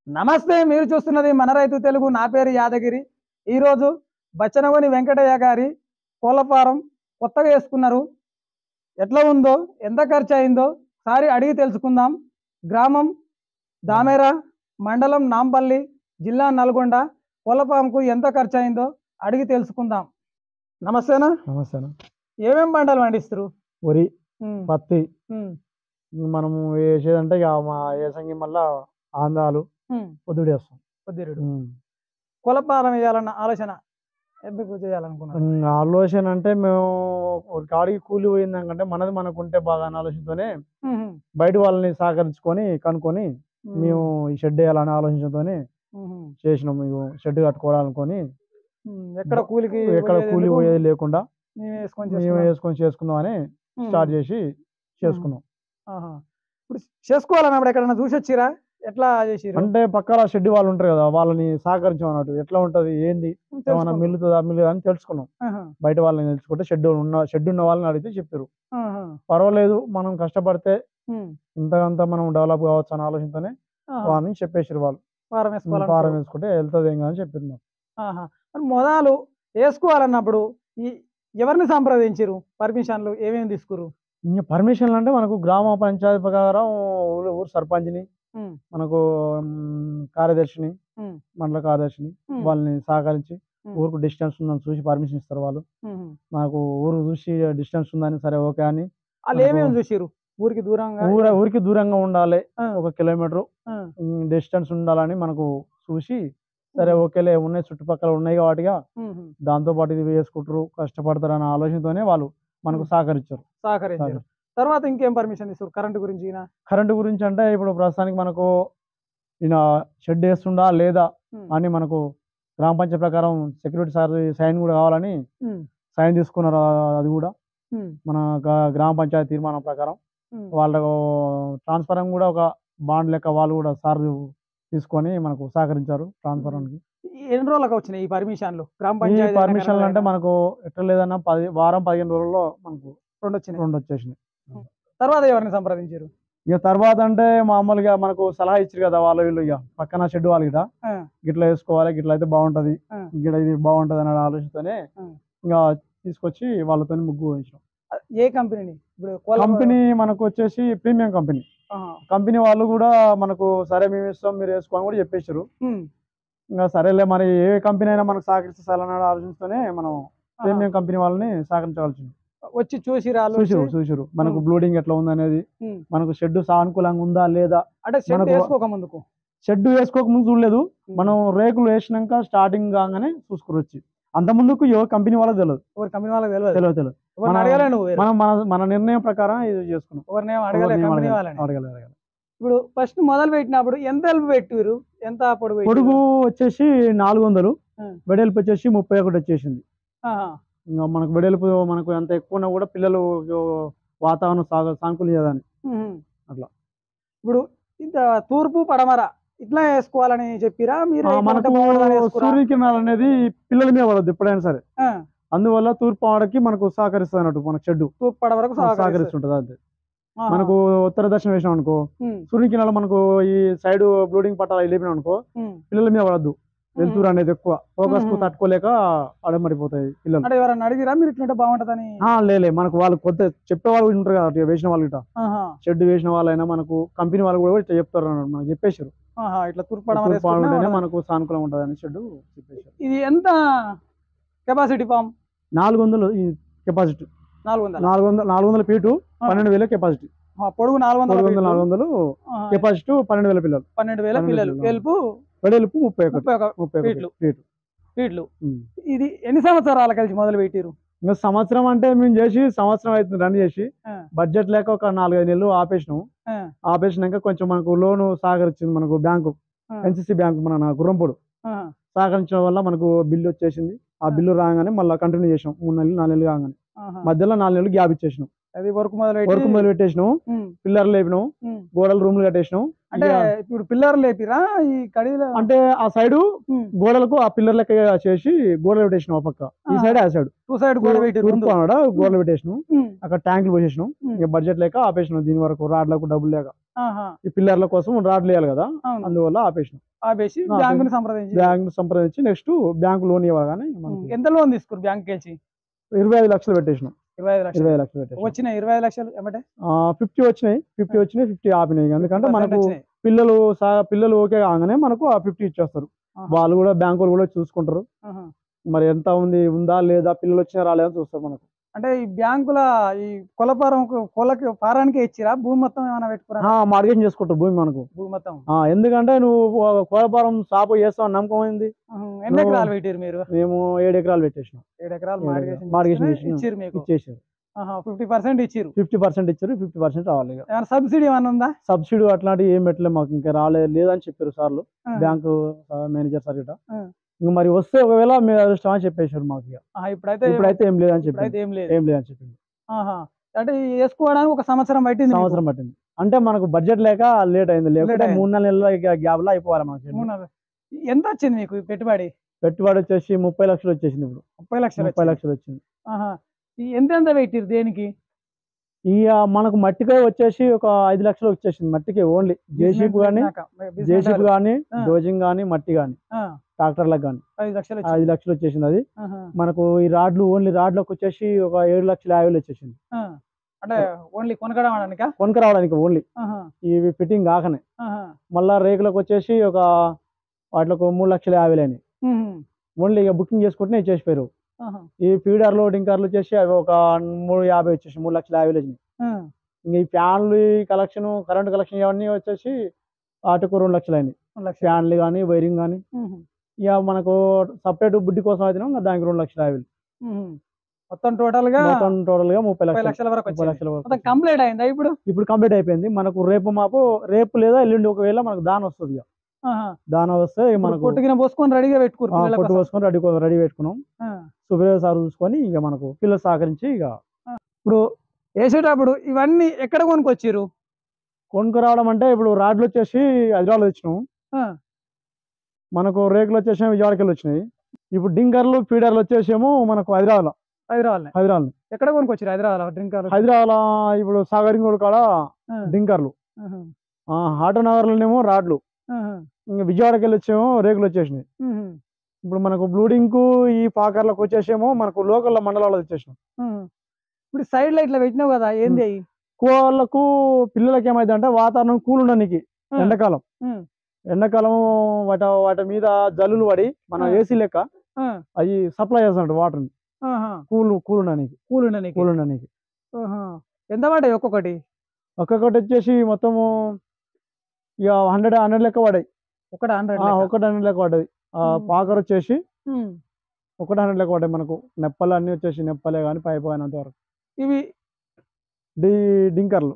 నమస్తే. మీరు చూస్తున్నది మన రైతు తెలుగు. నా పేరు యాదగిరి. ఈరోజు బచ్చనగోని వెంకటయ్య గారి కోళ్ల ఫారం కొత్తగా వేసుకున్నారు. ఎట్లా ఉందో, ఎంత ఖర్చు అయిందో సారి అడిగి తెలుసుకుందాం. గ్రామం దామెర, మండలం నాంపల్లి, జిల్లా నల్గొండ. కోళ్ల ఫారంకు ఎంత ఖర్చు అయిందో అడిగి తెలుసుకుందాం. నమస్తేనా. నమస్తే. ఏమేం పంటలు పండిస్తారు? వరి, పత్తి. ఉమ్, మనము వేసేదంటే ఇక మా ఏసంగి మళ్ళా ఆంధ్రాలు పొద్దుడు వేస్తాం. పొద్దురుడు. కోళ్ల ఫారం వేయాలన్న ఆలోచన ఎందుకు చేయాలనుకున్నాను? ఆలోచన అంటే మేము ఒక కాడికి కూలి పోయిందాకంటే మనది మనకుంటే బాగా అనే ఆలోచనతోనే బయట వాళ్ళని సహకరించుకొని కనుక్కొని మేము ఈ షెడ్ వేయాలనే ఆలోచనతోనే చేసినాం. మేము షెడ్ కట్టుకోవాలనుకొని ఎక్కడ కూలి పోయేది లేకుండా మేము వేసుకొని చేసుకుందాం అని స్టార్ట్ చేసి చేసుకున్నాం. ఇప్పుడు చేసుకోవాలన్నప్పుడు ఎక్కడన్నా చూసి వచ్చిరా? ఎట్లా చేసిరు? అంటే పక్కన షెడ్ వాళ్ళు ఉంటారు కదా, వాళ్ళని సహకరించాం అన్నట్టు. ఎట్లా ఉంటది ఏంది, ఏమైనా మిల్లుతుందా మిల్లు అని తెలుసుకున్నాం. బయట వాళ్ళని తెలుసుకుంటే షెడ్ ఉన్న వాళ్ళని అడిగితే చెప్పారు పర్వాలేదు, మనం కష్టపడితే ఇంతకంతా మనం డెవలప్ కావచ్చు అనే ఆలోచనతోనే వాళ్ళని చెప్పేసారు. వాళ్ళు ఫారం వేసుకుంటే వెళ్తుంది ఏం అని చెప్పారు. మొదలు వేసుకోవాలన్నప్పుడు ఎవరిని సంప్రదించారు? పర్మిషన్లు ఏమేమి తీసుకురు? ఇంకా పర్మిషన్లు అంటే మనకు గ్రామ పంచాయతీ ప్రకారం ఊరు సర్పంచ్ని, మనకు కార్యదర్శిని, మండల కార్యదర్శిని వాళ్ళని సహకరించి ఊరుకు డిస్టెన్స్ ఉందని చూసి పర్మిషన్ ఇస్తారు. వాళ్ళు మనకు ఊరు చూసి డిస్టెన్స్ ఉందని సరే ఓకే అని. వాళ్ళు ఏమేమి చూసిరు? ఊరికి దూరంగా ఉండాలి, 1 కిలోమీటర్ డిస్టెన్స్ ఉండాలని మనకు చూసి సరే ఓకేలే, ఉన్నాయి చుట్టుపక్కల ఉన్నాయి కాబట్టిగా దాంతో పాటు ఇది వేసుకుంటారు, కష్టపడతారు అనే ఆలోచనతోనే వాళ్ళు మనకు సహకరించారు. తర్వాత ఇంకేం పర్మిషన్ ఇస్తారు? కరెంటు గురించి అంటే ఇప్పుడు ప్రస్తుతానికి మనకు ఈయన షెడ్ వేస్తుండా లేదా అని మనకు గ్రామ పంచాయతీ ప్రకారం సెక్యూరిటీ సార్ సైన్ కూడా కావాలని సైన్ తీసుకున్నారు. అది కూడా మన గ్రామ పంచాయతీ తీర్మానం ప్రకారం వాళ్ళకు ట్రాన్స్ఫరం కూడా ఒక బాండ్ లెక్క వాళ్ళు కూడా సార్ తీసుకొని మనకు సహకరించారు ట్రాన్స్ఫరానికి. ఎన్ని రోజులకు వచ్చినాయి ఈ పర్మిషన్లు? గ్రామ ఈ పంచాయతీ పర్మిషన్లు అంటే మనకు ఎట్లా లేదన్నా 10 వారం 15 రోజుల్లో మనకు 2 వచ్చేసినాయి. తర్వాత ఎవరిని సంప్రదించారు? ఇక తర్వాత అంటే మామూలుగా మనకు సలహా ఇచ్చారు కదా వాళ్ళు వీళ్ళు, ఇక పక్కన షెడ్ వాళ్ళు గిట్లా గిట్లా వేసుకోవాలి, గిట్లా అయితే బాగుంటది, గిట్ల ఇది బాగుంటది అనే ఆలోచనతోనే ఇంకా తీసుకొచ్చి వాళ్ళతో ముగ్గు వేయించాం. ఏ కంపెనీ? కంపెనీ మనకు వచ్చేసి ప్రీమియం కంపెనీ. కంపెనీ వాళ్ళు కూడా మనకు సరే మేము ఇస్తాం మీరు వేసుకోని కూడా చెప్పేశారు. ఇంకా సరేలే, మరి ఏ కంపెనీ అయినా మనకు సహకరిస్తే సరే ఆలోచనతోనే మనం ప్రీమియం కంపెనీ వాళ్ళని సహకరించవలసింది. వచ్చి చూసిరు మనకు బ్లూడింగ్ ఎట్లా ఉంది అనేది, మనకు షెడ్ సానుకూలంగా ఉందా లేదా. అంటే షెడ్ వేసుకోక ముందు చూడలేదు, మనం రేకులు వేసినాక స్టార్టింగ్ కాగానే చూసుకుని వచ్చి. అంత ముందుకు కంపెనీ వాళ్ళకి తెలియదు. మనం మన నిర్ణయం ప్రకారం ఇది చేసుకున్నాం. అడగలేదు. ఇప్పుడు ఫస్ట్ మొదలు పెట్టినప్పుడు ఎంత ఎల్పు పెట్టారు? ఎంత పొడుగు వచ్చేసి 400, వెడల్పు వచ్చేసి 31 వచ్చేసింది. ఇంకా మనకు వెడల్పు మనకు ఎంత ఎక్కువ ఉన్నా కూడా పిల్లలు వాతావరణం సానుకూలించదని అట్లా. ఇప్పుడు ఇంత తూర్పు పడమర ఇట్లా వేసుకోవాలని చెప్పిరా మీరు? మనకు సూర్యకిరణాలు అనేది పిల్లల మీద పడద్దు ఎప్పుడైనా సరే, అందువల్ల తూర్పు పడమరకి మనకు సహకరిస్తుంది అన్నట్టు. మనకు షెడ్ తూర్పు పడమరకు సహకరిస్తుంటది. అంతే మనకు ఉత్తర దక్షిణ వేసినాం అనుకో, సూర్యకిరణాలు మనకు ఈ సైడ్ బ్లూడింగ్ పట్టాలు లేపినాం అనుకో పిల్లల మీద పడద్దు. వెళ్తురు అనేది ఎక్కువ ఫోకస్ కు తట్టుకోలేక అడమరిపోతాయి పిల్లలు. ఎవరన్నా అడిగిరా మీరు ఇట్లా బాగుంటదని? లే మనకు వాళ్ళు కొత్త చెప్పే వాళ్ళు ఉంటారు కదా, వేసిన వాళ్ళు ఇట్లా షెడ్ వేసిన వాళ్ళైనా మనకు కంపెనీ వాళ్ళు కూడా ఇట్లా చెప్తారు అన్నట్టు. మనకు చెప్పేశారు ఇట్లా తూర్పు మనకు సానుకూలంగా ఉంటుంది అని షెడ్ చెప్పేశారు. ఇది ఎంత capacity farm? 400 capacity. 400 feet 12,000 capacity. పొడుగు 400 కెపాసిటీ 12,000 పిల్లలు. 12,000 పిల్లలు. వెడల్పు 31 ఫీట్లు. ఇది ఎన్ని సంవత్సరాలు కలిసి మొదలు పెట్టారు? ఇంకా సంవత్సరం అంటే మేము చేసి సంవత్సరం అవుతుంది రన్ చేసి, బడ్జెట్ లేక ఒక 4-5 నెలలు ఆపేసినాము. ఆపేసినాక కొంచెం మనకు లోను సహకరించింది మనకు బ్యాంకు, ఎన్సిసి బ్యాంకు మన గుర్రంపూడు సహకరించడం వల్ల మనకు బిల్లు వచ్చేసింది. ఆ బిల్లు రాగానే మళ్ళీ కంటిన్యూ చేసినాం. 3 నెలలు 4 నెలలు కాగానే మధ్యలో 4 నెలలు గ్యాప్ ఇచ్చేసినాం. అది వర్క్ మొదలు పెట్టేసినాం. పిల్లర్లు లేపినాం, గోడలు రూమ్లు కట్టేసినాం. అంటే ఇప్పుడు పిల్లర్లు లేపిరా ఈ కడీలో? అంటే ఆ సైడ్ గోడలకు ఆ పిల్లర్ లెక్క చేసి గోడలు పెట్టేసినాం. ఆ పక్క ఈ సైడ్ ఆ సైడ్ గోడలు పెట్టేసినాం. అక్కడ ట్యాంకులు పోసేసినాం. ఇక బడ్జెట్ లేక ఆపేసినాం. దీని వరకు రాడ్లకు డబ్బులు లేక. ఆహా. ఈ పిల్లర్ల కోసం రాడ్లు వేయాలి కదా, అవును. అందువల్ల ఆపేసినాం. ఆపేసి బ్యాంకుని సంప్రదించి బ్యాంక్ సంప్రదించి నెక్స్ట్ బ్యాంకు లోన్ ఇవ్వాలి కానీ ఎంత లోన్ తీసుకురు బ్యాంక్ వెళ్ళి? 25 లక్షలు పెట్టేసినాం. 25 లక్షలు 25 లక్షలు పెట్టేసినాం. వచ్చిన 25 లక్షలు ఏమంటే 50 వచ్చినాయి, 50 ఆపినాయి. ఎందుకంటే 50% మనకు వచ్చినాయి. పిల్లలు ఓకే కాగానే మనకు ఆ 50 ఇచ్చేస్తారు. వాళ్ళు కూడా బ్యాంకు కూడా చూసుకుంటారు, ఆహా. మరి ఎంత ఉందా లేదా, పిల్లలు వచ్చినా రాలేదని చూస్తారు మనకు. అంటే ఈ బ్యాంకుల ఈ కోళ్ళకి ఫారానికి ఇచ్చిరా భూమి మొత్తం ఏమైనా పెట్టుకురా? మార్గేషన్ చేసుకుంటారు భూమి మనకు. భూమి మొత్తం ఎందుకంటే నువ్వు కోళ్ళఫారం షాపు చేస్తావు నమ్మకం అయింది. ఎన్ని ఎకరాలు పెట్టారు మీరు? మేము 7 ఎకరాలు పెట్టేసినాం. 7 ఎకరాలు మార్గేషన్ ఇచ్చారు మీకు? ఇచ్చేసారు. 50% ఇచ్చారు. 50% ఇచ్చారు, 50% రావాలి. ఏమైనా సబ్సిడీ ఏమైనా ఉందా? సబ్సిడీ అట్లాంటివి ఏం పెట్టలేదు మాకు, ఇంకా లేదని చెప్పారు సార్లు, బ్యాంకు మేనేజర్ సార్ గిట్ట. ఇంకా మరి వస్తే ఒకవేళ మీరు అదృష్టం అని చెప్పేశారు మాకు. ఇప్పుడైతే ఏం లేదని చెప్పి ఏం లేదని చెప్పింది. అంటే వేసుకోవడానికి ఒక సంవత్సరం పట్టింది. అంటే మనకు బడ్జెట్ లేక లేట్ అయింది, లేకపోతే 3-4 నెలల గ్యాప్ లో అయిపోవాలి మనకి. ఎంత వచ్చింది మీకు పెట్టుబడి? వచ్చేసి 30 లక్షలు వచ్చేసింది. ఇప్పుడు 30 లక్షలు వచ్చింది. ఎంత పెట్టిరు దేనికి? ఇక మనకు మట్టికాయ వచ్చేసి ఒక 5 లక్షలు వచ్చేసింది. మట్టికి ఓన్లీ జేసీబీ కానీ డోజింగ్ కానీ మట్టి కానీ ట్రాక్టర్లకు కానీ 5 లక్షలు వచ్చేసింది. అది మనకు ఈ రాడ్లు ఓన్లీ రాడ్లకు వచ్చేసి ఒక 7,50,000 వచ్చేసింది. అంటే ఓన్లీ కొనక రావడానికి ఓన్లీ ఇవి ఫిట్టింగ్ కాకనే. మళ్ళా రేకులకు వచ్చేసి ఒక వాటికి 3,50,000 అయినాయి. ఓన్లీ ఇక బుకింగ్ చేసుకుంటే ఇచ్చేసిపోయారు. ఈ ఫీడర్లు డింకర్లు వచ్చేసి అవి ఒక 350 వచ్చేసి 3,50,000 వచ్చినాయి. ఇంకా ఈ ఫ్యాన్లు కలెక్షన్ కరెంట్ కలెక్షన్ ఇవన్నీ వచ్చేసి వాటికి 2 లక్షలు అయినాయి. ఫ్యాన్లు కానీ వైరింగ్ కానీ ఇక మనకు సపరేట్ బుడ్డి కోసం అయితే దానికి 2,50,000. మొత్తం టోటల్ గా 30 లక్షల వరకు కంప్లీట్ అయిందా? ఇప్పుడు కంప్లీట్ అయిపోయింది. మనకు రేపు లేదా ఎల్లుండి ఒకవేళ మనకు దాని వస్తుంది. దాని వస్తే మనకు పోసుకొని రెడీగా రెడీ పెట్టుకున్నాం. సుబ్రహ్మణ్య సార్ చూసుకొని ఇక మనకు పిల్లలు సహకరించి ఇక ఇప్పుడు వేసేటప్పుడు ఇవన్నీ ఎక్కడ కొనుక్కొచ్చారు? రావడం అంటే ఇప్పుడు రాడ్లు వచ్చేసి హైదరాబాద్ వచ్చినాము, మనకు రేకులు వచ్చేసి విజయవాడకి వచ్చినాయి. ఇప్పుడు డింకర్లు ఫీడర్లు వచ్చేసేమో మనకు హైదరాబాద్ ఎక్కడ కొనుక్కొచ్చారు? హైదరాబాద్ ఇప్పుడు సాగరింగోడు కాడ డింకర్లు, ఆటోనగర్ లోనేమో రాడ్లు, ఇంకా విజయవాడకి వచ్చేమో రేకులు వచ్చేసినాయి. ఇప్పుడు మనకు బ్లూడింగ్ కు ఈ పాకర్లకు వచ్చేసేమో మనకు లోకల్ మండలాలు వచ్చేసినాం. ఇప్పుడు సైడ్ లైట్లు పెట్టినావు కదా, ఏంది కోళ్ళకు పిల్లలకి ఏమైంది అంటే వాతావరణం కూల్ ఉండడానికి ఎండాకాలం వాటి మీద జల్లులు పడి మన ఏసీ లెక్క అవి సప్లై చేస్తున్నట్టు వాటర్ కూల్ ఉండడానికి. ఎంత పడ్డాయి ఒక్కొక్కటి వచ్చేసి మొత్తము ఇక 100 లెక్క పడ్డాయి. 100 లెక్క పడ్డది. పాకర్ వచ్చేసి 100 లెక్క పడ్డాయి. మనకు నెప్పలు అన్ని వచ్చేసి నెప్పలే కానీ పైపోయినంత వరకు. ఇవి డింకర్లు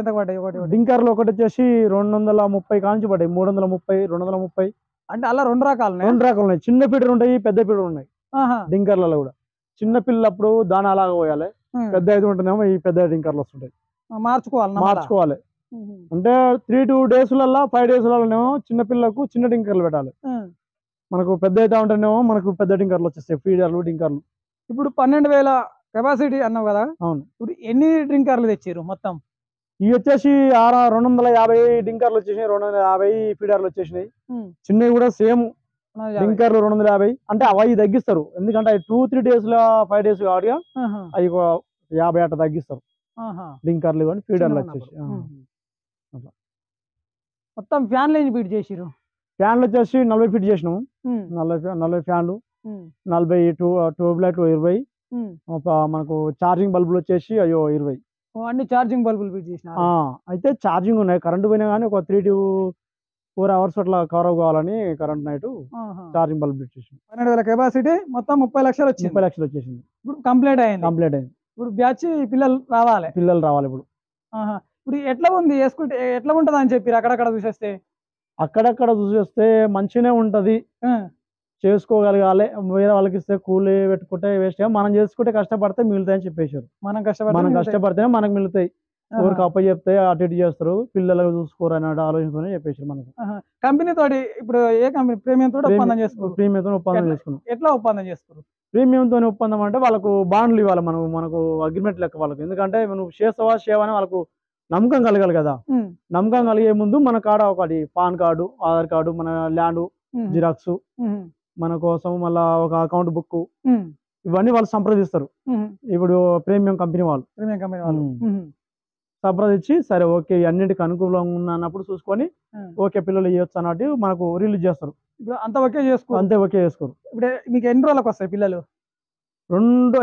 ఎంత పడ్డాయి? డింకర్లు ఒకటి వచ్చేసి 230 కాంచి పడ్డాయి. 330, 230. అంటే అలా 2 రకాలు ఉన్నాయి. చిన్న పీటలు ఉంటాయి, పెద్ద పీటలు ఉన్నాయి డింకర్లలో కూడా. చిన్న పిల్లలప్పుడు దాని అలాగా పోయాలి, పెద్ద అయితే ఉంటేనేమో ఈ పెద్ద డింకర్లు వస్తుంటాయి, మార్చుకోవాలి. అంటే 3-2 డేస్లలో 5 డేస్లలోనేమో చిన్న పిల్లలకు చిన్న డింకర్లు పెట్టాలి. మనకు పెద్ద అయితే ఉంటేనేమో మనకు పెద్ద డింకర్లు వచ్చేస్తాయి, ఫీడర్లు డింకర్లు. ఇప్పుడు 12,000 కెపాసిటీ అన్నావు కదా, అవును. ఇప్పుడు ఎన్ని డింకర్లు తెచ్చారు మొత్తం? ఇవి వచ్చేసి 250 డింకర్లు వచ్చేసినాయి, 250 ఫీడర్లు వచ్చేసినాయి. చిన్నవి కూడా సేమ్ డింకర్లు 250. అంటే అవి తగ్గిస్తారు, ఎందుకంటే అవి 2-3 డేస్ 5 డేస్ కాబట్టి అవి 50 అట్లా తగ్గిస్తారు డింకర్లు కానీ ఫీడర్లు వచ్చేసి. మొత్తం ఫ్యాన్లు ఎన్ని ఫీట్ చేసిరు? ఫ్యాన్లు వచ్చేసి 40 ఫీట్ చేసినాము. 40 ఫ్యాన్లు, 40 ట్యూబ్ లైట్లు 20, మనకు ఛార్జింగ్ బల్బులు వచ్చేసి 20. అన్ని ఛార్జింగ్ బల్బులు ఫీట్ చేసిన. అయితే ఛార్జింగ్ ఉన్నాయి, కరెంట్ పోయినా కానీ ఒక 3-4 అవర్స్ అట్లా కవర్ కావాలని current night charging bulb feet చేసినాం. 12,000 కెపాసిటీ, మొత్తం 30 లక్షలు వచ్చింది. 30 లక్షలు వచ్చేసింది. ఇప్పుడు కంప్లీట్ అయింది. ఇప్పుడు బ్యాచ్ పిల్లలు రావాలి ఇప్పుడు. ఇప్పుడు ఎట్లా ఉంది వేసుకుంటే ఎట్లా ఉంటది అని చెప్పి అక్కడక్కడ చూసేస్తే మంచిగానే ఉంటది, చేసుకోగలగాలి. వేరే వాళ్ళకి ఇస్తే కూలి పెట్టుకుంటే వేస్ట్, మనం చేసుకుంటే కష్టపడితే మిగులుతాయని చెప్పేశారు. మనం కష్టపడితేనే మనకు మిగులుతాయి. ఎవరికి అప్ప చెప్తే అటు ఇటు చేస్తారు, పిల్లలకు చూసుకోరు అనే ఆలోచనతోనే చెప్పేశారు మనకు. కంపెనీ తోటి ఇప్పుడు ఏ కంపెనీ? ప్రీమియంతో ఒప్పందం చేసుకున్నాం. ఎట్లా ఒప్పందం చేసుకున్నారు? ప్రీమియంతో ఒప్పందం అంటే వాళ్ళకు బాండ్లు ఇవ్వాలి, మనకు అగ్రిమెంట్ లెక్క వాళ్ళకు. ఎందుకంటే నువ్వు చేస్తావా చేయవని వాళ్ళకు నమ్మకం కలగాలి కదా. నమ్మకం కలిగే ముందు మన కాడ ఒకటి పాన్ కార్డు, ఆధార్ కార్డు, మన ల్యాండ్ జిరాక్స్, మన కోసం మళ్ళా ఒక అకౌంట్ బుక్, ఇవన్నీ వాళ్ళు సంప్రదిస్తారు. ఇప్పుడు ప్రీమియం కంపెనీ వాళ్ళు సంప్రదించి సరే ఓకే అన్నిటికి అనుకూలంగా ఉన్నప్పుడు చూసుకొని ఓకే పిల్లలు ఇవ్వచ్చు అన్నట్టు మనకు రిలీజ్ చేస్తారు. అంతా ఓకే చేసుకో అంతే ఓకే చేసుకోరు. ఇప్పుడు మీకు ఎన్ని రోజులకు వస్తాయి పిల్లలు?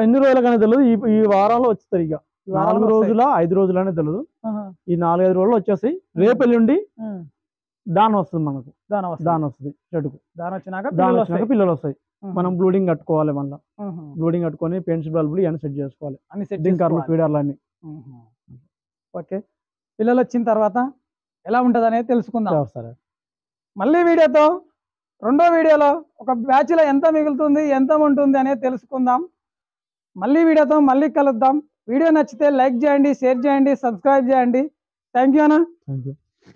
ఎన్ని రోజులకనే తెలియదు. ఈ వారంలో వచ్చేస్తారు. ఇక 4 రోజుల 5 రోజులనే తెలియదు. ఈ 4-5 రోజులు వచ్చేసి రేపు ఎల్లుండి దాని వస్తుంది మనకు. దాని వస్తుంది చెట్టుకు. దాని వచ్చినాక పిల్లలు వస్తాయి. మనం బ్లూడింగ్ కట్టుకోవాలి. మళ్ళీ బ్లూడింగ్ కట్టుకొని పెన్సిల్ బల్బులు ఇవన్నీ సెట్ చేసుకోవాలి. అన్ని సెట్ డింకర్లు, ఫీడర్లు అన్ని. ఓకే, పిల్లలు వచ్చిన తర్వాత ఎలా ఉంటుంది అనేది తెలుసుకుందాం. సరే, మళ్ళీ వీడియోతో రెండో వీడియోలో ఒక బ్యాచ్లో ఎంత మిగులుతుంది, ఎంత ఉంటుంది అనేది తెలుసుకుందాం. మళ్ళీ వీడియోతో మళ్ళీ కలుద్దాం. వీడియో నచ్చితే లైక్ చేయండి, షేర్ చేయండి, సబ్స్క్రైబ్ చేయండి. థ్యాంక్ యూ అన్న. Thank you.